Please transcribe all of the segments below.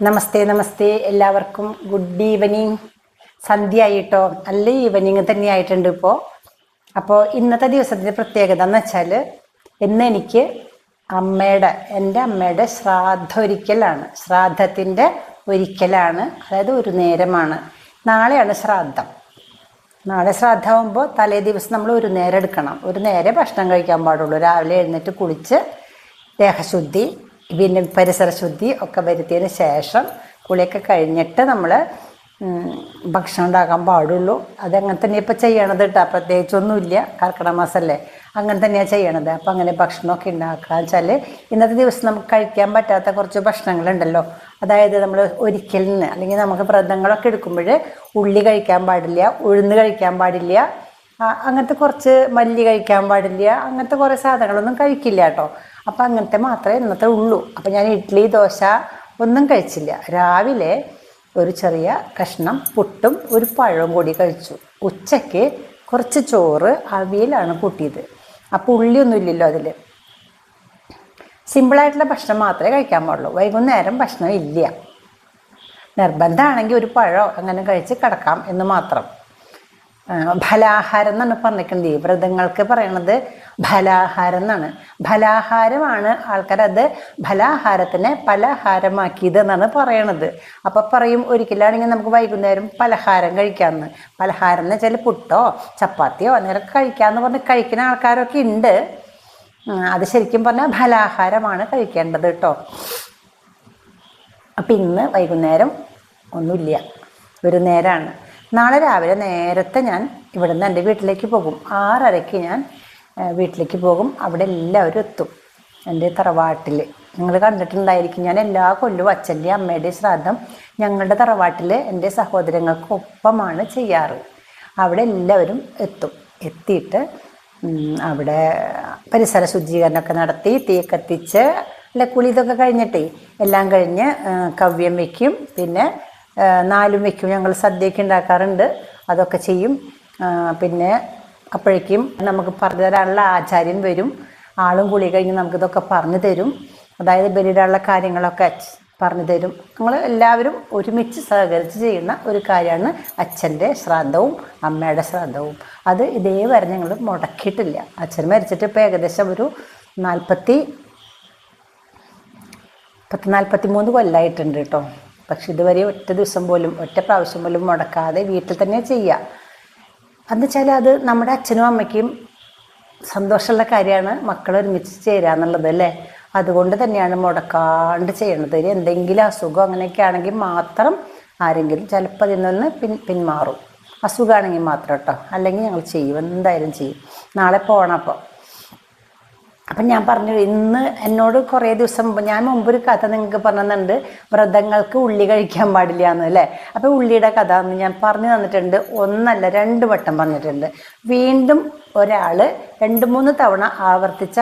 നമസ്തേ നമസ്തേ എല്ലാവർക്കും good evening. സന്ധ്യ ആയിട്ടോ, നല്ല ഈവനിങ് തന്നെയായിട്ടുണ്ട് ഇപ്പോൾ. അപ്പോൾ ഇന്നത്തെ ദിവസത്തിൻ്റെ പ്രത്യേകത എന്ന് വെച്ചാൽ ഇന്ന് എനിക്ക് എൻ്റെ അമ്മയുടെ ശ്രാദ്ധത്തിൻ്റെ ഒരിക്കലാണ്, അതായത് ഒരു നേരമാണ്. നാളെയാണ് ശ്രാദ്ധം. നാളെ ശ്രാദ്ധമാകുമ്പോൾ തലേ ദിവസം നമ്മൾ ഒരു നേരം എടുക്കണം. ഒരു നേരെ ഭക്ഷണം കഴിക്കാൻ പാടുള്ളൂ. രാവിലെ എഴുന്നേറ്റ് കുളിച്ച് ദേഹശുദ്ധി പിന്നെ പരിസരശുദ്ധി ഒക്കെ വരുത്തിയതിന് ശേഷം കുളിയൊക്കെ കഴിഞ്ഞിട്ട് നമ്മൾ ഭക്ഷണം ഉണ്ടാക്കാൻ പാടുള്ളൂ. അതങ്ങനെ തന്നെ ഇപ്പോൾ ചെയ്യണത് കേട്ടോ, പ്രത്യേകിച്ചൊന്നുമില്ല. കർക്കിടക മാസമല്ലേ, അങ്ങനെ തന്നെയാണ് ചെയ്യണത്. അപ്പം അങ്ങനെ ഭക്ഷണമൊക്കെ ഉണ്ടാക്കുക വെച്ചാൽ ഇന്നത്തെ ദിവസം നമുക്ക് കഴിക്കാൻ പറ്റാത്ത കുറച്ച് ഭക്ഷണങ്ങളുണ്ടല്ലോ. അതായത് നമ്മൾ ഒരിക്കലിന് അല്ലെങ്കിൽ നമുക്ക് വ്രതങ്ങളൊക്കെ എടുക്കുമ്പോൾ ഉള്ളി കഴിക്കാൻ പാടില്ല, ഉഴുന്ന് കഴിക്കാൻ പാടില്ല, അങ്ങനത്തെ കുറച്ച് മല്ലി കഴിക്കാൻ പാടില്ല, അങ്ങനത്തെ കുറേ സാധനങ്ങളൊന്നും കഴിക്കില്ല കേട്ടോ. അപ്പം അങ്ങനത്തെ മാത്രമേ ഇന്നത്തെ ഉള്ളൂ. അപ്പം ഞാൻ ഇഡ്ഡലി ദോശ ഒന്നും കഴിച്ചില്ല. രാവിലെ ഒരു ചെറിയ കഷ്ണം പുട്ടും ഒരു പഴവും കൂടി കഴിച്ചു. ഉച്ചയ്ക്ക് കുറച്ച് ചോറ് അവിയലാണ് കൂട്ടിയത്. അപ്പോൾ ഉള്ളിയൊന്നും ഇല്ലല്ലോ അതിൽ. സിമ്പിളായിട്ടുള്ള ഭക്ഷണം മാത്രമേ കഴിക്കാൻ പാടുള്ളൂ. വൈകുന്നേരം ഭക്ഷണം ഇല്ല. നിർബന്ധമാണെങ്കിൽ ഒരു പഴമോ അങ്ങനെ കഴിച്ച് കിടക്കാം എന്ന് മാത്രം. ഫലാഹാരം എന്നാണ് പറഞ്ഞിരിക്കുന്നത്. ഈ വ്രതങ്ങൾക്ക് പറയണത് ഫലാഹാരം എന്നാണ്. ഫലാഹാരമാണ് ആൾക്കാരത് ഫലാഹാരത്തിനെ പലഹാരമാക്കിയത് എന്നാണ് പറയണത്. അപ്പം പറയും ഒരിക്കലാണെങ്കിൽ നമുക്ക് വൈകുന്നേരം പലഹാരം കഴിക്കാമെന്ന്. പലഹാരം എന്ന് വെച്ചാൽ പുട്ടോ ചപ്പാത്തിയോ അന്നേരം കഴിക്കാമെന്ന് പറഞ്ഞ് കഴിക്കുന്ന ആൾക്കാരൊക്കെ ഉണ്ട്. അത് ശരിക്കും പറഞ്ഞാൽ ഫലാഹാരമാണ് കഴിക്കേണ്ടത് കേട്ടോ. അപ്പം ഇന്ന് വൈകുന്നേരം ഒന്നുമില്ല, ഒരു നേരമാണ്. നാളെ രാവിലെ നേരത്തെ ഞാൻ ഇവിടെ നിന്ന് എൻ്റെ വീട്ടിലേക്ക് പോകും. 6:30 ഞാൻ വീട്ടിലേക്ക് പോകും. അവിടെ എല്ലാവരും എത്തും. എൻ്റെ തറവാട്ടിൽ നിങ്ങൾ കണ്ടിട്ടുണ്ടായിരിക്കും. ഞാൻ എല്ലാ കൊല്ലവും അച്ഛൻ്റെയും അമ്മയുടെയും ശ്രാദ്ധം ഞങ്ങളുടെ തറവാട്ടിൽ എൻ്റെ സഹോദരങ്ങൾക്കൊപ്പമാണ് ചെയ്യാറ്. അവിടെ എല്ലാവരും എത്തും. എത്തിയിട്ട് അവിടെ പരിസര ശുചീകരണമൊക്കെ നടത്തി തീ കത്തിച്ച് കുളി ഇതൊക്കെ കഴിഞ്ഞിട്ടേ എല്ലാം കഴിഞ്ഞ് കവ്യം വയ്ക്കും. പിന്നെ 4 വയ്ക്കും. ഞങ്ങൾ സദ്യയൊക്കെ ഉണ്ടാക്കാറുണ്ട്, അതൊക്കെ ചെയ്യും. പിന്നെ അപ്പോഴേക്കും നമുക്ക് പറഞ്ഞു തരാനുള്ള ആചാര്യൻ വരും. ആളും കുളി കഴിഞ്ഞ് നമുക്കിതൊക്കെ പറഞ്ഞു തരും. അതായത് ബലിയിടാനുള്ള കാര്യങ്ങളൊക്കെ പറഞ്ഞു തരും. ഞങ്ങൾ എല്ലാവരും ഒരുമിച്ച് സഹകരിച്ച് ചെയ്യുന്ന ഒരു കാര്യമാണ് അച്ഛൻ്റെ ശ്രാദ്ധവും അമ്മയുടെ ശ്രാദ്ധവും. അത് ഇതേവരെ ഞങ്ങൾ മുടക്കിയിട്ടില്ല. അച്ഛൻ മരിച്ചിട്ട് ഇപ്പോൾ ഏകദേശം ഒരു 43 കൊല്ലമായിട്ടുണ്ട് കേട്ടോ. പക്ഷെ ഇതുവരെ ഒറ്റ ദിവസം പോലും ഒറ്റ പ്രാവശ്യം പോലും മുടക്കാതെ വീട്ടിൽ തന്നെ ചെയ്യുക എന്ന് വെച്ചാൽ അത് നമ്മുടെ അച്ഛനും അമ്മയ്ക്കും സന്തോഷമുള്ള കാര്യമാണ്. മക്കൾ ഒരുമിച്ച് ചേരുക എന്നുള്ളത് അല്ലേ. അതുകൊണ്ട് തന്നെയാണ് മുടക്കാണ്ട് ചെയ്യണത്. എന്തെങ്കിലും അസുഖം അങ്ങനെയൊക്കെ ആണെങ്കിൽ മാത്രം ആരെങ്കിലും ചിലപ്പോൾ അതിൽ നിന്ന് പിന്മാറും. അസുഖമാണെങ്കിൽ മാത്രം കേട്ടോ, അല്ലെങ്കിൽ ഞങ്ങൾ ചെയ്യും, എന്തായാലും ചെയ്യും. നാളെ പോകണം. അപ്പം ഞാൻ പറഞ്ഞു, ഇന്ന് എന്നോട് കുറേ ദിവസം മുമ്പ് ഞാൻ മുമ്പൊരു കഥ നിങ്ങൾക്ക് പറഞ്ഞിട്ടുണ്ട്, വ്രതങ്ങൾക്ക് ഉള്ളി കഴിക്കാൻ പാടില്ല എന്ന് അല്ലേ. അപ്പോൾ ഉള്ളിയുടെ കഥ എന്ന് ഞാൻ പറഞ്ഞു തന്നിട്ടുണ്ട്. 1 അല്ല 2 വട്ടം പറഞ്ഞിട്ടുണ്ട്. വീണ്ടും ഒരാൾ 2-3 തവണ ആവർത്തിച്ച്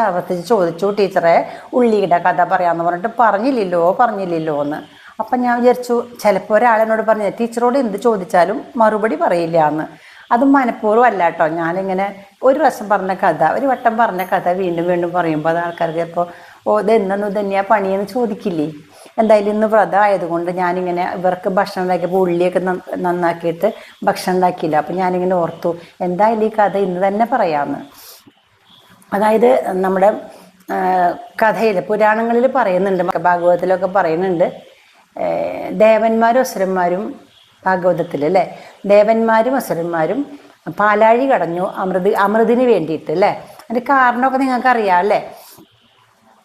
ചോദിച്ചു, ടീച്ചറെ ഉള്ളിയുടെ കഥ പറയാമെന്ന് പറഞ്ഞിട്ട് പറഞ്ഞില്ലല്ലോ എന്ന്. അപ്പം ഞാൻ വിചാരിച്ചു ചിലപ്പോൾ ഒരാളെന്നോട് പറഞ്ഞു ടീച്ചറോട് എന്ത് ചോദിച്ചാലും മറുപടി പറയില്ല എന്ന്. അത് മനഃപൂർവ്വം അല്ല കേട്ടോ. ഞാനിങ്ങനെ ഒരു വട്ടം പറഞ്ഞ കഥ വീണ്ടും പറയുമ്പോൾ അത് ആൾക്കാർക്ക് ചിലപ്പോൾ ഇതെന്നു തന്നെയാണ് പണിയെന്ന് ചോദിക്കില്ലേ. എന്തായാലും ഇന്ന് വ്രതം ആയതുകൊണ്ട് ഞാനിങ്ങനെ ഇവർക്ക് ഭക്ഷണം ഉണ്ടാക്കിയപ്പോൾ ഉള്ളിയൊക്കെ നന്നാക്കിയിട്ട് ഭക്ഷണം ഉണ്ടാക്കിയില്ല. അപ്പം ഞാനിങ്ങനെ ഓർത്തു എന്തായാലും ഈ കഥ ഇന്ന് തന്നെ പറയാമെന്ന്. അതായത് നമ്മുടെ കഥയിൽ പുരാണങ്ങളിൽ പറയുന്നുണ്ട്, ഭാഗവതത്തിലൊക്കെ പറയുന്നുണ്ട്, ദേവന്മാരും അസുരന്മാരും ഭാഗവതത്തിൽ അല്ലേ, ദേവന്മാരും അസുരന്മാരും പാലാഴി കടഞ്ഞു അമൃതിന് വേണ്ടിയിട്ട് അല്ലേ. അതിൻ്റെ കാരണമൊക്കെ നിങ്ങൾക്കറിയാം അല്ലേ.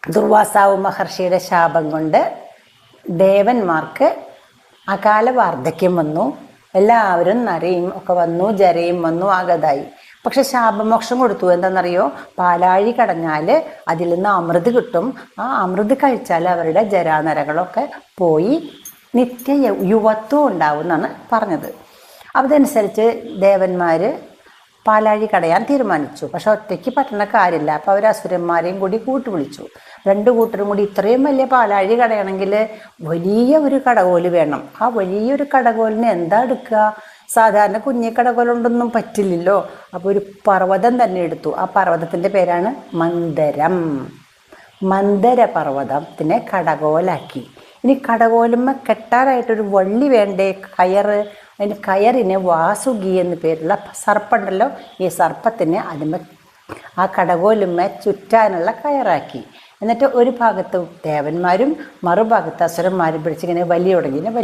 ദുർവാസാവ് മഹർഷിയുടെ ശാപം കൊണ്ട് ദേവന്മാർക്ക് അകാല വാർദ്ധക്യം വന്നു. എല്ലാവരും നരയും ഒക്കെ വന്നു, ജരയും വന്നു, ആഗതായി. പക്ഷെ ശാപമോക്ഷം കൊടുത്തു. എന്താണെന്നറിയോ? പാലാഴി കടഞ്ഞാൽ അതിൽ നിന്ന് അമൃത് കിട്ടും. ആ അമൃത് കഴിച്ചാൽ അവരുടെ ജരാനരകളൊക്കെ പോയി നിത്യ യുവത്വം ഉണ്ടാവും എന്നാണ് പറഞ്ഞത്. അതനുസരിച്ച് ദേവന്മാർ പാലാഴി കടയാൻ തീരുമാനിച്ചു. പക്ഷെ ഒറ്റയ്ക്ക് പറ്റുന്ന കാര്യമില്ല. അപ്പോൾ അവർ അസുരന്മാരെയും കൂടി കൂട്ടുവിളിച്ചു. 2 കൂട്ടരും കൂടി ഇത്രയും വലിയ പാലാഴി കടയണമെങ്കിൽ വലിയ ഒരു കടകോല് വേണം. ആ വലിയൊരു കടകോലിന് എന്താ എടുക്കുക? സാധാരണ കുഞ്ഞി കടകോലുകൊണ്ടൊന്നും പറ്റില്ലല്ലോ. അപ്പോൾ ഒരു പർവ്വതം തന്നെ എടുത്തു. ആ പർവ്വതത്തിൻ്റെ പേരാണ് മന്ദരം. മന്ദര പർവ്വതത്തിനെ കടകോലാക്കി. ഇനി കടകോലുമ്മ കെട്ടാനായിട്ടൊരു വള്ളി വേണ്ടേ, കയറ്. അതിന് കയറിന് വാസുകി എന്ന് പേരുള്ള സർപ്പുണ്ടല്ലോ, ഈ സർപ്പത്തിന് അതിന് ആ കടകോലുമ്മ ചുറ്റാനുള്ള കയറാക്കി. എന്നിട്ട് ഒരു ഭാഗത്ത് ദേവന്മാരും മറുഭാഗത്ത് അസുരന്മാരും പിടിച്ചിങ്ങനെ വലിയ തുടങ്ങി. ഇങ്ങനെ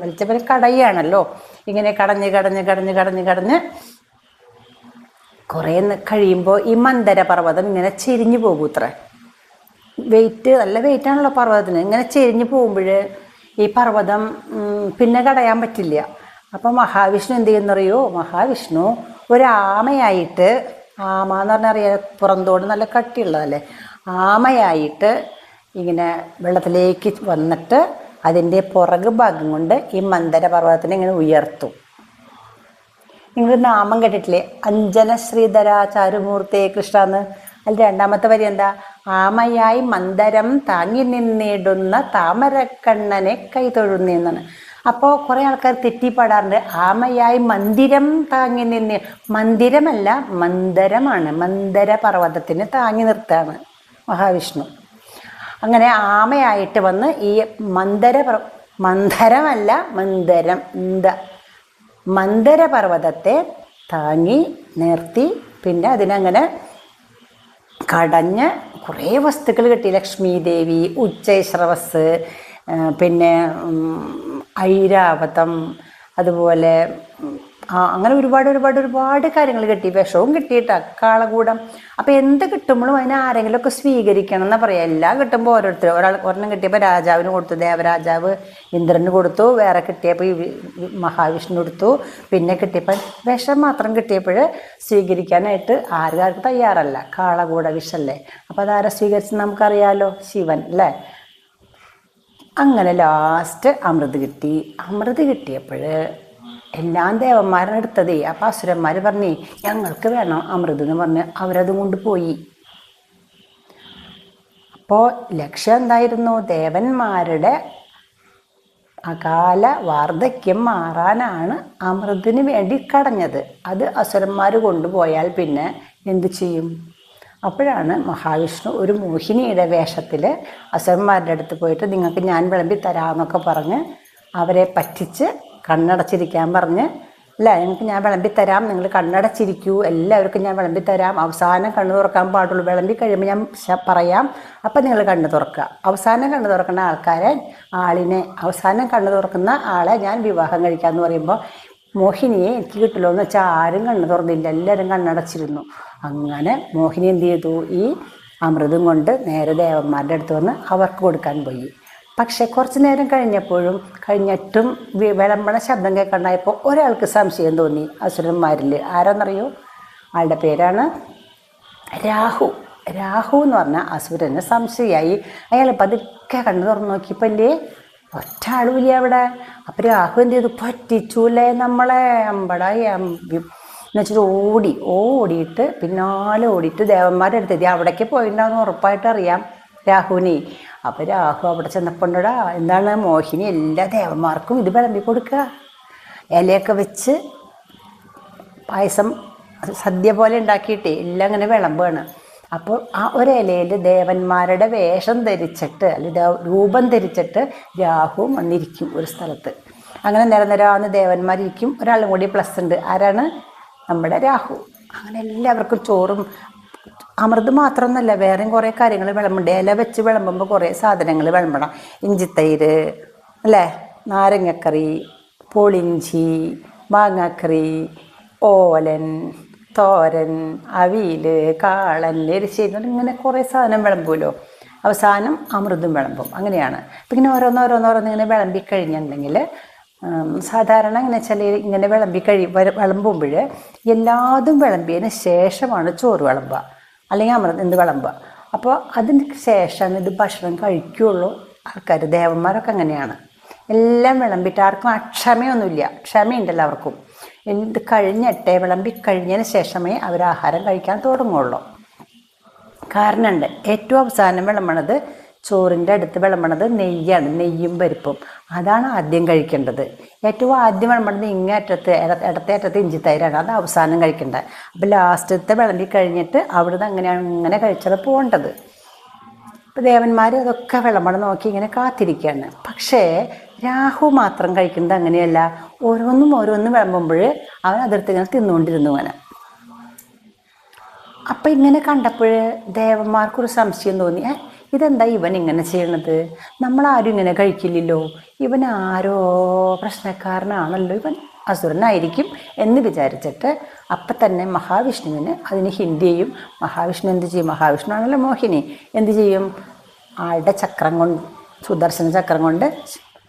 വലിച്ചപ്പോൾ കടയാണല്ലോ, ഇങ്ങനെ കടഞ്ഞ് കുറേ കഴിയുമ്പോൾ ഈ മന്ദര പർവ്വതം ഇങ്ങനെ ചെരിഞ്ഞു പോകൂത്രേ. നല്ല വെയിറ്റാണല്ലോ പർവ്വതത്തിന്. ഇങ്ങനെ ചെരിഞ്ഞു പോകുമ്പോൾ ഈ പർവ്വതം പിന്നെ കടയാൻ പറ്റില്ല. അപ്പം മഹാവിഷ്ണു എന്ത് ചെയ്യുന്നറിയോ, മഹാവിഷ്ണു ഒരാമയായിട്ട്, ആമ എന്ന് പറഞ്ഞാൽ അറിയാം, പുറന്തോട് നല്ല കട്ടിയുള്ളതല്ലേ, ആമയായിട്ട് ഇങ്ങനെ വെള്ളത്തിലേക്ക് വന്നിട്ട് അതിൻ്റെ പുറകു ഭാഗം കൊണ്ട് ഈ മന്ദര പർവ്വതത്തിനെ ഇങ്ങനെ ഉയർത്തും. നിങ്ങൾ നാമം കേട്ടിട്ടില്ലേ, അഞ്ജന ശ്രീധര ചാരുമൂർത്തേ കൃഷ്ണ എന്ന്. അതിൽ രണ്ടാമത്തെ വരി എന്താ, ആമയായി മന്ദരം താങ്ങി നിന്നിടുന്ന താമരക്കണ്ണനെ കൈതൊഴുന്നേന്നാണ്. അപ്പോൾ കുറേ ആൾക്കാർ തെറ്റിപ്പാടാറുണ്ട്. ആമയായി മന്ദിരം താങ്ങി നിന്ന്, മന്ദിരമല്ല മന്ദരമാണ്, മന്ദര പർവ്വതത്തിന് താങ്ങി നിർത്താണ് മഹാവിഷ്ണു. അങ്ങനെ ആമയായിട്ട് വന്ന് ഈ മന്ദരമല്ല മന്ദരം മന്ദര പർവ്വതത്തെ താങ്ങി നിർത്തി. പിന്നെ അതിനങ്ങനെ കടഞ്ഞ് കുറേ വസ്തുക്കൾ കിട്ടി. ലക്ഷ്മി ദേവി, ഉച്ചൈശ്രവസ്, പിന്നെ ഐരാവതം, അതുപോലെ അങ്ങനെ ഒരുപാട് കാര്യങ്ങൾ കിട്ടി. വിഷവും കിട്ടിയിട്ടാ, കാളകൂടം. അപ്പം എന്ത് കിട്ടുമ്പോഴും അതിനെ ആരെങ്കിലുമൊക്കെ സ്വീകരിക്കണം എന്നാ പറയാം. എല്ലാം കിട്ടുമ്പോൾ ഒരെണ്ണം കിട്ടിയപ്പോൾ രാജാവിന് കൊടുത്തു, ദേവരാജാവ് ഇന്ദ്രന് കൊടുത്തു, വേറെ കിട്ടിയപ്പോൾ ഈ മഹാവിഷ്ണു കൊടുത്തു, പിന്നെ കിട്ടിയപ്പോൾ വിഷം മാത്രം കിട്ടിയപ്പോൾ സ്വീകരിക്കാനായിട്ട് ആർക്കാർക്ക് തയ്യാറല്ല. കാളകൂട വിഷല്ലേ. അപ്പം അതാരെ സ്വീകരിച്ച് നമുക്കറിയാലോ, ശിവൻ അല്ലേ. അങ്ങനെ ലാസ്റ്റ് അമൃത് കിട്ടി. അമൃത് കിട്ടിയപ്പോൾ എല്ലാം ദേവന്മാരാണ് എടുത്തതേ. അപ്പം അസുരന്മാർ പറഞ്ഞേ ഞങ്ങൾക്ക് വേണം അമൃത് എന്ന് പറഞ്ഞ് അവരതും കൊണ്ട് പോയി. അപ്പോൾ ലക്ഷ്യം എന്തായിരുന്നു, ദേവന്മാരുടെ അകാല വാർദ്ധക്യം മാറാനാണ് അമൃതിന് വേണ്ടി കടഞ്ഞത്. അത് അസുരന്മാർ കൊണ്ടുപോയാൽ പിന്നെ എന്തു ചെയ്യും? അപ്പോഴാണ് മഹാവിഷ്ണു ഒരു മോഹിനിയുടെ വേഷത്തിൽ അസുരന്മാരുടെ അടുത്ത് പോയിട്ട് നിങ്ങൾക്ക് ഞാൻ വിളമ്പി തരാമെന്നൊക്കെ പറഞ്ഞ് അവരെ പറ്റിച്ച് കണ്ണടച്ചിരിക്കാൻ പറഞ്ഞ്, അല്ല നിങ്ങൾക്ക് ഞാൻ വിളമ്പി തരാം, നിങ്ങൾ കണ്ണടച്ചിരിക്കൂ, എല്ലാവർക്കും ഞാൻ വിളമ്പി തരാം, അവസാനം കണ്ണ് തുറക്കാൻ പാടുള്ളൂ, വിളമ്പി കഴിയുമ്പോൾ ഞാൻ പറയാം, അപ്പം നിങ്ങൾ കണ്ണ് തുറക്കുക. അവസാനം കണ്ണ് തുറക്കുന്ന അവസാനം കണ്ണ് തുറക്കുന്ന ആളെ ഞാൻ വിവാഹം കഴിക്കാമെന്ന് പറയുമ്പോൾ മോഹിനിയെ എനിക്ക് കിട്ടുമല്ലോ എന്ന് വെച്ചാൽ ആരും കണ്ണ് തുറന്നില്ല, എല്ലാവരും കണ്ണടച്ചിരുന്നു. അങ്ങനെ മോഹിനി എന്ത് ചെയ്തു, ഈ അമൃതും കൊണ്ട് നേരെ ദേവന്മാരുടെ അടുത്ത് വന്ന് അവർക്ക് കൊടുക്കാൻ പോയി. പക്ഷെ കുറച്ച് നേരം കഴിഞ്ഞിട്ടും വിളമ്പണ ശബ്ദം കേൾക്കണ്ടായപ്പോൾ ഒരാൾക്ക് സംശയം തോന്നി അസുരന്മാരിൽ. ആരാന്നറിയോ? ആളുടെ പേരാണ് രാഹു. രാഹു എന്ന് പറഞ്ഞാൽ അസുരന് സംശയമായി. അയാൾ പതുക്കെ കണ്ണു തുറന്നു നോക്കിയപ്പോൾ അല്ലേ ഒറ്റ ആളുമില്ല അവിടെ. അപ്പം രാഹു എന്ത് ചെയ്തു, പറ്റിച്ചൂലേ നമ്മളെ, അമ്പടായി എന്നുവെച്ചിട്ട് ഓടിയിട്ട് പിന്നാലെ ഓടിയിട്ട് ദേവന്മാരുടെ അടുത്തെത്തി. അവിടേക്ക് പോയിട്ടുണ്ടാവുന്ന ഉറപ്പായിട്ട് അറിയാം രാഹുവിനെ. അപ്പം രാഹു അവിടെ ചെന്നപ്പോണ്ടടാ എന്താണ്, മോഹിനി എല്ലാ ദേവന്മാർക്കും ഇത് വിളമ്പി കൊടുക്കുക, ഇലയൊക്കെ വെച്ച് പായസം സദ്യ പോലെ ഉണ്ടാക്കിയിട്ടേ എല്ലാം അങ്ങനെ വിളമ്പാണ്. അപ്പോൾ ആ ഒരിലയിൽ ദേവന്മാരുടെ വേഷം ധരിച്ചിട്ട് അല്ലെങ്കിൽ രൂപം ധരിച്ചിട്ട് രാഹു വന്നിരിക്കും ഒരു സ്ഥലത്ത്. അങ്ങനെ നിരനിരാന്ന് ദേവന്മാരിക്കും. ഒരാളും കൂടി പ്ലസ് ഉണ്ട്. ആരാണ്? നമ്മുടെ രാഹു. അങ്ങനെ എല്ലാവർക്കും ചോറും അമൃത് മാത്രമൊന്നുമല്ല, വേറെയും കുറേ കാര്യങ്ങൾ വിളമ്പുണ്ട്. ഇല വെച്ച് വിളമ്പുമ്പോൾ കുറേ സാധനങ്ങൾ വിളമ്പണം. ഇഞ്ചിത്തൈര് അല്ലേ, നാരങ്ങക്കറി, പുളിഞ്ചി, മാങ്ങാക്കറി, ഓലൻ, തോരൻ, അവിയൽ, കാളൻ, എരിശ്ശേരി, ഇങ്ങനെ കുറേ സാധനം വിളമ്പുമല്ലോ. അവസാനം അമൃതും വിളമ്പും. അങ്ങനെയാണ്. അപ്പം ഇങ്ങനെ ഓരോന്നോരോന്നിങ്ങനെ വിളമ്പിക്കഴിഞ്ഞിട്ടുണ്ടെങ്കിൽ സാധാരണ എങ്ങനെ വെച്ചാൽ ഇങ്ങനെ വിളമ്പുമ്പോൾ എല്ലാതും വിളമ്പിയതിന് ശേഷമാണ് ചോറ് വിളമ്പുക, അല്ലെങ്കിൽ അമൃത് എന്ത് വിളമ്പുക. അപ്പോൾ അതിന് ശേഷം ഇത് ഭക്ഷണം കഴിക്കുകയുള്ളൂ ആൾക്കാർ. ദേവന്മാരൊക്കെ അങ്ങനെയാണ്. എല്ലാം വിളമ്പിയിട്ട് ആർക്കും ക്ഷമയൊന്നുമില്ല. ക്ഷമയുണ്ടല്ലോ അവർക്കും. ഇത് കഴിഞ്ഞിട്ടേ വിളമ്പി കഴിഞ്ഞതിന് ശേഷമേ അവർ ആഹാരം കഴിക്കാൻ തുടങ്ങുള്ളൂ. കാരണമുണ്ട്. ഏറ്റവും അവസാനം വിളമ്പണത്, ചോറിൻ്റെ അടുത്ത് വിളമ്പണത് നെയ്യാണ്. നെയ്യും പരിപ്പും അതാണ് ആദ്യം കഴിക്കേണ്ടത്. ഏറ്റവും ആദ്യം വിളമ്പണത് ഇടത്തെ അറ്റത്ത് ഇഞ്ചിത്തൈരാണ്. അത് അവസാനം കഴിക്കേണ്ടത്. അപ്പോൾ ലാസ്റ്റത്തെ വിളമ്പി കഴിഞ്ഞിട്ട് അവിടുന്ന് അങ്ങനെ കഴിച്ചത് പോകേണ്ടത്. ദേവന്മാർ അതൊക്കെ വിളമ്പണം നോക്കി ഇങ്ങനെ കാത്തിരിക്കുകയാണ്. പക്ഷേ രാഹു മാത്രം കഴിക്കുന്നത് അങ്ങനെയല്ല. ഓരോന്നും വിളമ്പുമ്പോൾ അവൻ അതിർത്തി ഇങ്ങനെ തിന്നുകൊണ്ടിരുന്നു അവനെ. അപ്പം ഇങ്ങനെ കണ്ടപ്പോൾ ദേവന്മാർക്കൊരു സംശയം തോന്നി, ഇതെന്താ ഇവൻ ഇങ്ങനെ ചെയ്യണത്? നമ്മളാരും ഇങ്ങനെ കഴിക്കില്ലല്ലോ, ഇവൻ ആരോ പ്രശ്നക്കാരനാണല്ലോ, ഇവൻ അസുരനായിരിക്കും എന്ന് വിചാരിച്ചിട്ട് അപ്പം തന്നെ മഹാവിഷ്ണുവിന് അതിന് ഹിന്ദി ചെയ്യും. മഹാവിഷ്ണു എന്ത് ചെയ്യും? മഹാവിഷ്ണു ആണല്ലോ മോഹിനി. എന്ത് ചെയ്യും? ആളുടെ ചക്രം കൊണ്ട്, സുദർശന ചക്രം കൊണ്ട്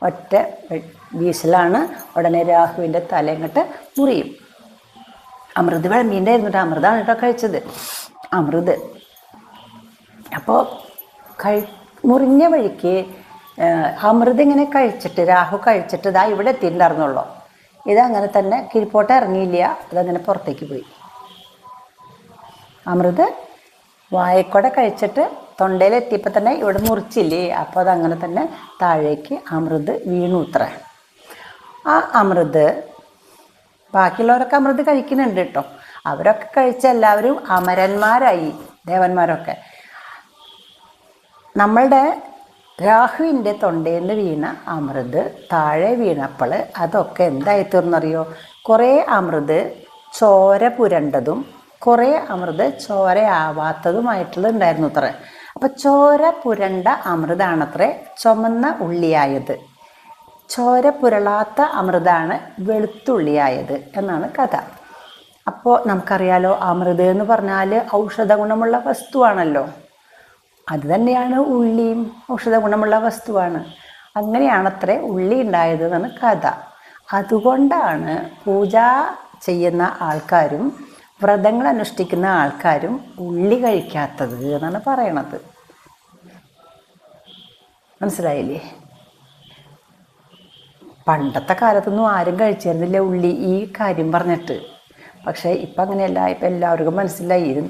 ഒറ്റ വീശലാണ്. ഉടനെ രാഹുവിൻ്റെ തലയങ്ങട്ട് മുറിയും. അമൃത് വിളമ്പീണ്ടായിരുന്നു. അമൃതാണ് കേട്ടോ കഴിച്ചത്, അമൃത്. അപ്പോൾ മുറിഞ്ഞ വഴിക്ക് അമൃത് ഇങ്ങനെ കഴിച്ചിട്ട് രാഹു കഴിച്ചിട്ട് ഇതാ ഇവിടെ എത്തിയിട്ടുണ്ടായിരുന്നുള്ളൂ. ഇതങ്ങനെ തന്നെ കിഴിപ്പോട്ട് ഇറങ്ങിയില്ല, അതങ്ങനെ പുറത്തേക്ക് പോയി. അമൃത് വായക്കൂടെ കഴിച്ചിട്ട് തൊണ്ടയിലെത്തിയപ്പോൾ തന്നെ ഇവിടെ മുറിച്ചില്ലേ, അപ്പോൾ അതങ്ങനെ തന്നെ താഴേക്ക് അമൃത് വീണു ഇത്ര. ആ അമൃത് ബാക്കിയുള്ളവരൊക്കെ അമൃത് കഴിക്കുന്നുണ്ട് കേട്ടോ. അവരൊക്കെ കഴിച്ച എല്ലാവരും അമരന്മാരായി, ദേവന്മാരൊക്കെ. നമ്മളുടെ രാഹുവിൻ്റെ തൊണ്ടയിൽ നിന്ന് വീണ അമൃത് താഴെ വീണപ്പോൾ അതൊക്കെ എന്തായിത്തീർന്നറിയോ? കുറേ അമൃത് ചോര പുരണ്ടതും കുറേ അമൃത് ചോരയാവാത്തതുമായിട്ടുള്ളത് ഉണ്ടായിരുന്നു അത്രേ. അപ്പം ചോര പുരണ്ട അമൃതാണത്രേ ചുമന്ന ഉള്ളിയായത്, ചോര പുരളാത്ത അമൃതാണ് വെളുത്തുള്ളിയായത് എന്നാണ് കഥ. അപ്പോൾ നമുക്കറിയാലോ, അമൃത് എന്ന് പറഞ്ഞാൽ ഔഷധ ഗുണമുള്ള വസ്തുവാണല്ലോ. അത് തന്നെയാണ് ഉള്ളിയും, ഔഷധ ഗുണമുള്ള വസ്തുവാണ്. അങ്ങനെയാണത്രേ ഉള്ളി ഉണ്ടായത് എന്നാണ് കഥ. അതുകൊണ്ടാണ് പൂജ ചെയ്യുന്ന ആൾക്കാരും വ്രതങ്ങൾ അനുഷ്ഠിക്കുന്ന ആൾക്കാരും ഉള്ളി കഴിക്കാത്തത് എന്നാണ് പറയണത്. മനസ്സിലായില്ലേ? പണ്ടത്തെ കാലത്തൊന്നും ആരും കഴിച്ചിരുന്നില്ല ഉള്ളി, ഈ കാര്യം പറഞ്ഞിട്ട്. പക്ഷേ ഇപ്പം അങ്ങനെയല്ല. ഇപ്പം എല്ലാവർക്കും മനസ്സിലായി ഇത്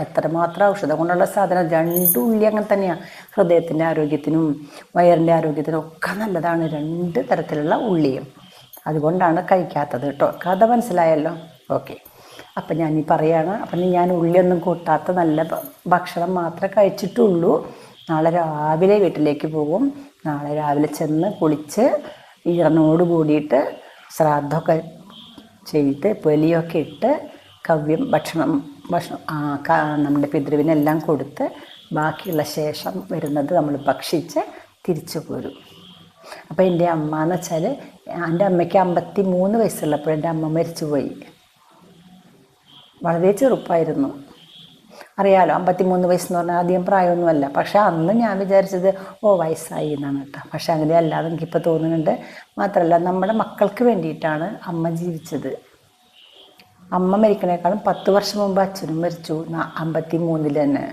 എത്രമാത്രം ഔഷധം കൊണ്ടുള്ള സാധനം. 2 ഉള്ളി അങ്ങനെ തന്നെയാണ്. ഹൃദയത്തിൻ്റെ ആരോഗ്യത്തിനും വയറിൻ്റെ ആരോഗ്യത്തിനും ഒക്കെ നല്ലതാണ് 2 തരത്തിലുള്ള ഉള്ളിയും. അതുകൊണ്ടാണ് കഴിക്കാത്തത് കേട്ടോ. കഥ മനസ്സിലായല്ലോ? ഓക്കെ. അപ്പം ഞാനീ പറയാണ്, അപ്പം ഞാൻ ഉള്ളിയൊന്നും കൂട്ടാത്ത നല്ല ഭക്ഷണം മാത്രമേ കഴിച്ചിട്ടുള്ളൂ. നാളെ രാവിലെ വീട്ടിലേക്ക് പോകും. നാളെ രാവിലെ ചെന്ന് കുളിച്ച് ഈറനോട് കൂടിയിട്ട് ശ്രാദ്ധമൊക്കെ ചെയ്ത് പൊലിയൊക്കെ ഇട്ട് ഭക്ഷണം നമ്മുടെ പിതൃവിനെല്ലാം കൊടുത്ത് ബാക്കിയുള്ള ശേഷം വരുന്നത് നമ്മൾ ഭക്ഷിച്ച് തിരിച്ചു പോരും. അപ്പോൾ എൻ്റെ അമ്മ എന്ന് വെച്ചാൽ, എൻ്റെ അമ്മയ്ക്ക് 53 വയസ്സുള്ളപ്പോൾ എൻ്റെ അമ്മ മരിച്ചുപോയി. വളരെ ചെറുപ്പമായിരുന്നു. അറിയാലോ, 53 വയസ്സെന്ന് പറഞ്ഞാൽ അധികം പ്രായമൊന്നുമല്ല. പക്ഷേ അന്ന് ഞാൻ വിചാരിച്ചത് വയസ്സായി എന്നാണ് കേട്ടോ. പക്ഷെ അങ്ങനെ അല്ലാതെ എനിക്കിപ്പോൾ തോന്നുന്നുണ്ട്. മാത്രമല്ല, നമ്മുടെ മക്കൾക്ക് വേണ്ടിയിട്ടാണ് അമ്മ ജീവിച്ചത്. അമ്മ മരിക്കണേക്കാളും 10 വർഷം മുമ്പ് അച്ഛനും മരിച്ചു, 53 തന്നെ.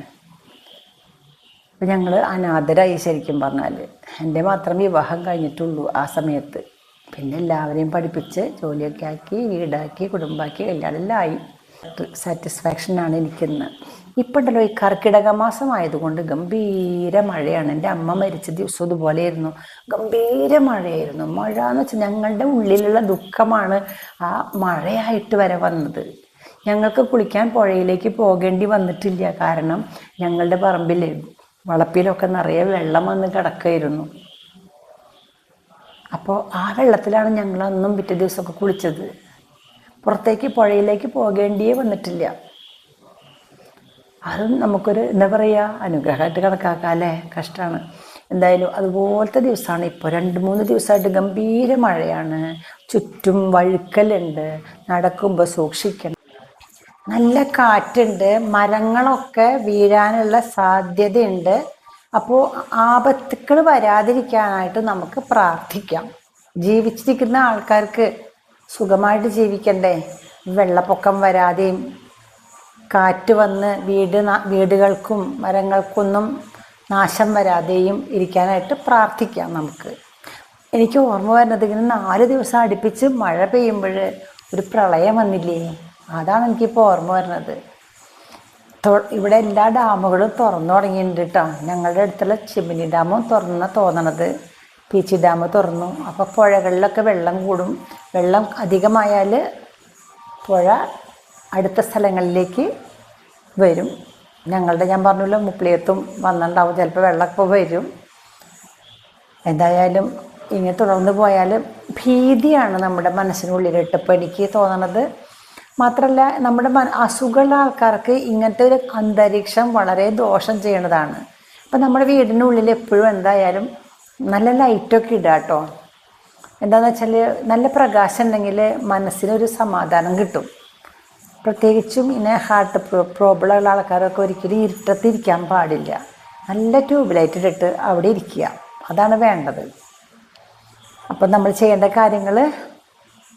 അപ്പം ഞങ്ങൾ അനാഥരായി ശരിക്കും പറഞ്ഞാൽ. എൻ്റെ മാത്രം വിവാഹം കഴിഞ്ഞിട്ടുള്ളൂ ആ സമയത്ത്. പിന്നെ എല്ലാവരെയും പഠിപ്പിച്ച് ജോലിയൊക്കെ ആക്കി വീടാക്കി കുടുംബമാക്കി എല്ലാം ആയി. സാറ്റിസ്ഫാക്ഷനാണ് എനിക്കിന്ന്. ഇപ്പം ഉണ്ടല്ലോ, ഈ കർക്കിടക മാസമായതുകൊണ്ട് ഗംഭീര മഴയാണ്. എൻ്റെ അമ്മ മരിച്ച ദിവസം ഇതുപോലെയായിരുന്നു, ഗംഭീര മഴയായിരുന്നു. മഴ എന്ന് വെച്ചാൽ ഞങ്ങളുടെ ഉള്ളിലുള്ള ദുഃഖമാണ് ആ മഴയായിട്ട് വരെ വന്നത്. ഞങ്ങൾക്ക് കുളിക്കാൻ പുഴയിലേക്ക് പോകേണ്ടി വന്നിട്ടില്ല. കാരണം ഞങ്ങളുടെ പറമ്പിൽ വളപ്പിലൊക്കെ നിറയെ വെള്ളം വന്ന് കിടക്കുകയായിരുന്നു. അപ്പോൾ ആ വെള്ളത്തിലാണ് ഞങ്ങൾ അന്നും പിറ്റേ ദിവസമൊക്കെ കുളിച്ചത്. പുറത്തേക്ക് പുഴയിലേക്ക് പോകേണ്ടിയേ വന്നിട്ടില്ല. അതും നമുക്കൊരു എന്താ പറയുക, അനുഗ്രഹമായിട്ട് കണക്കാക്കാം അല്ലേ? കഷ്ടമാണ്. എന്തായാലും അതുപോലത്തെ ദിവസമാണ് ഇപ്പോൾ. 2-3 ദിവസമായിട്ട് ഗംഭീര മഴയാണ്. ചുറ്റും വഴുക്കലുണ്ട്, നടക്കുമ്പോൾ സൂക്ഷിക്കണം. നല്ല കാറ്റുണ്ട്, മരങ്ങളൊക്കെ വീഴാനുള്ള സാധ്യതയുണ്ട്. അപ്പോൾ ആപത്തുകൾ വരാതിരിക്കാനായിട്ട് നമുക്ക് പ്രാർത്ഥിക്കാം. ജീവിച്ചിരിക്കുന്ന ആൾക്കാർക്ക് സുഖമായിട്ട് ജീവിക്കണ്ടേ? വെള്ളപ്പൊക്കം വരാതെയും കാറ്റ് വന്ന് വീടുകൾക്കും മരങ്ങൾക്കൊന്നും നാശം വരാതെയും ഇരിക്കാനായിട്ട് പ്രാർത്ഥിക്കാം നമുക്ക്. എനിക്ക് ഓർമ്മ വരുന്നത്, ഇങ്ങനെ 4 ദിവസം അടുപ്പിച്ച് മഴ പെയ്യുമ്പോൾ ഒരു പ്രളയം വന്നില്ലേ, അതാണ് എനിക്കിപ്പോൾ ഓർമ്മ വരുന്നത്. ഇവിടെ എല്ലാ ഡാമുകളും തുറന്നു തുടങ്ങിയിട്ടുണ്ട് കേട്ടോ. ഞങ്ങളുടെ അടുത്തുള്ള ചിമ്മിനി ഡാമും തോന്നണത്. പീച്ചി ഡാം തുറന്നു. അപ്പോൾ പുഴകളിലൊക്കെ വെള്ളം കൂടും. വെള്ളം അധികമായാൽ പുഴ അടുത്ത സ്ഥലങ്ങളിലേക്ക് വരും. ഞാൻ പറഞ്ഞല്ലോ മുപ്പിളിയത്തും വന്നിട്ടുണ്ടാവും, ചിലപ്പോൾ വെള്ളമൊക്കെ വരും. എന്തായാലും ഇങ്ങനെ തുടർന്ന് പോയാൽ ഭീതിയാണ് നമ്മുടെ മനസ്സിനുള്ളിലിട്ട് ഇപ്പോൾ എനിക്ക് തോന്നണത്. മാത്രമല്ല നമ്മുടെ അസുഖമുള്ള ആൾക്കാർക്ക് ഇങ്ങനത്തെ ഒരു അന്തരീക്ഷം വളരെ ദോഷം ചെയ്യണതാണ്. അപ്പം നമ്മുടെ വീടിനുള്ളിൽ എപ്പോഴും എന്തായാലും നല്ല ലൈറ്റൊക്കെ ഇടുക കേട്ടോ. എന്താണെന്ന് വെച്ചാൽ നല്ല പ്രകാശം ഉണ്ടെങ്കിൽ മനസ്സിനൊരു സമാധാനം കിട്ടും. പ്രത്യേകിച്ചും ഇങ്ങനെ ഹാർട്ട് പ്രോബ്ലം ഉള്ള ആൾക്കാരൊക്കെ ഒരിക്കലും ഇരുട്ടത്തിരിക്കാൻ പാടില്ല. നല്ല ട്യൂബ് ലൈറ്റ് ഇട്ടിട്ട് അവിടെ ഇരിക്കുക, അതാണ് വേണ്ടത്. അപ്പം നമ്മൾ ചെയ്യേണ്ട കാര്യങ്ങൾ,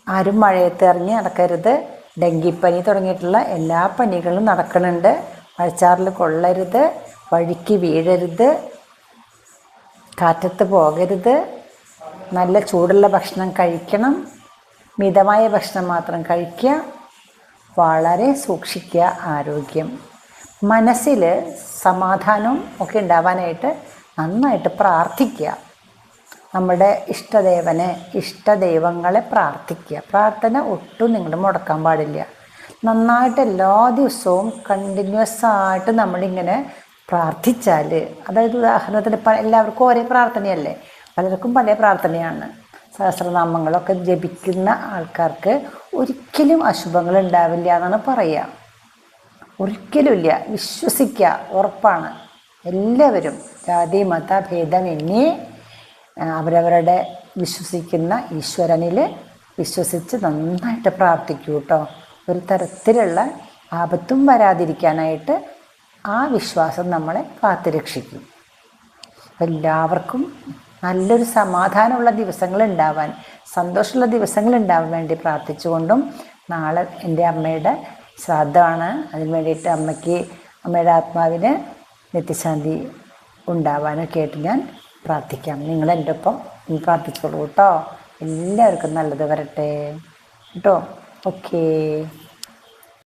ആരും മഴയത്ത് ഇറങ്ങി നടക്കരുത്. ഡെങ്കിപ്പനി തുടങ്ങിയിട്ടുള്ള എല്ലാ പനികളും നടക്കുന്നുണ്ട്. മഴച്ചാറിൽ കൊള്ളരുത്, വഴിക്ക് വീഴരുത്, കാറ്റത്ത് പോകരുത്, നല്ല ചൂടുള്ള ഭക്ഷണം കഴിക്കണം, മിതമായ ഭക്ഷണം മാത്രം കഴിക്കുക, വളരെ സൂക്ഷിക്കുക ആരോഗ്യം. മനസ്സിൽ സമാധാനവും ഒക്കെ ഉണ്ടാവാനായിട്ട് നന്നായിട്ട് പ്രാർത്ഥിക്കുക. നമ്മുടെ ഇഷ്ടദൈവങ്ങളെ പ്രാർത്ഥിക്കുക. പ്രാർത്ഥന ഒട്ടും നിങ്ങൾ മുടക്കാൻ പാടില്ല. നന്നായിട്ട് എല്ലാ ദിവസവും കണ്ടിന്യൂസ് ആയിട്ട് നമ്മളിങ്ങനെ പ്രാർത്ഥിച്ചാൽ, അതായത് ഉദാഹരണത്തിന് എല്ലാവർക്കും ഒരേ പ്രാർത്ഥനയല്ലേ, പലർക്കും പല പ്രാർത്ഥനയാണ്. സഹസ്രനാമങ്ങളൊക്കെ ജപിക്കുന്ന ആൾക്കാർക്ക് ഒരിക്കലും അശുഭങ്ങൾ ഉണ്ടാവില്ല എന്നാണ് പറയുക. ഒരിക്കലുമില്ല, വിശ്വസിക്കുക, ഉറപ്പാണ്. എല്ലാവരും ജാതി മത ഭേദമന്യേ അവരവരുടെ വിശ്വസിക്കുന്ന ഈശ്വരനിൽ വിശ്വസിച്ച് നന്നായിട്ട് പ്രാർത്ഥിക്കൂ കേട്ടോ. ഒരു തരത്തിലുള്ള ആപത്തും വരാതിരിക്കാനായിട്ട് ആ വിശ്വാസം നമ്മളെ കാത്തുരക്ഷിക്കും. എല്ലാവർക്കും നല്ലൊരു സമാധാനമുള്ള ദിവസങ്ങൾ ഉണ്ടാവാൻ, സന്തോഷമുള്ള ദിവസങ്ങൾ ഉണ്ടാവാൻ വേണ്ടി പ്രാർത്ഥിച്ചുകൊണ്ടും, നാളെ എൻ്റെ അമ്മയുടെ ശ്രാദ്ധമാണ്, അതിന് വേണ്ടിയിട്ട് അമ്മയുടെ ആത്മാവിന് നിത്യശാന്തി ഉണ്ടാവാനൊക്കെ ആയിട്ട് ഞാൻ പ്രാർത്ഥിക്കാം. നിങ്ങൾ എൻ്റെ ഒപ്പം പ്രാർത്ഥിച്ചോളൂ കേട്ടോ. എല്ലാവർക്കും നല്ലത് വരട്ടെ കേട്ടോ. ഓക്കേ.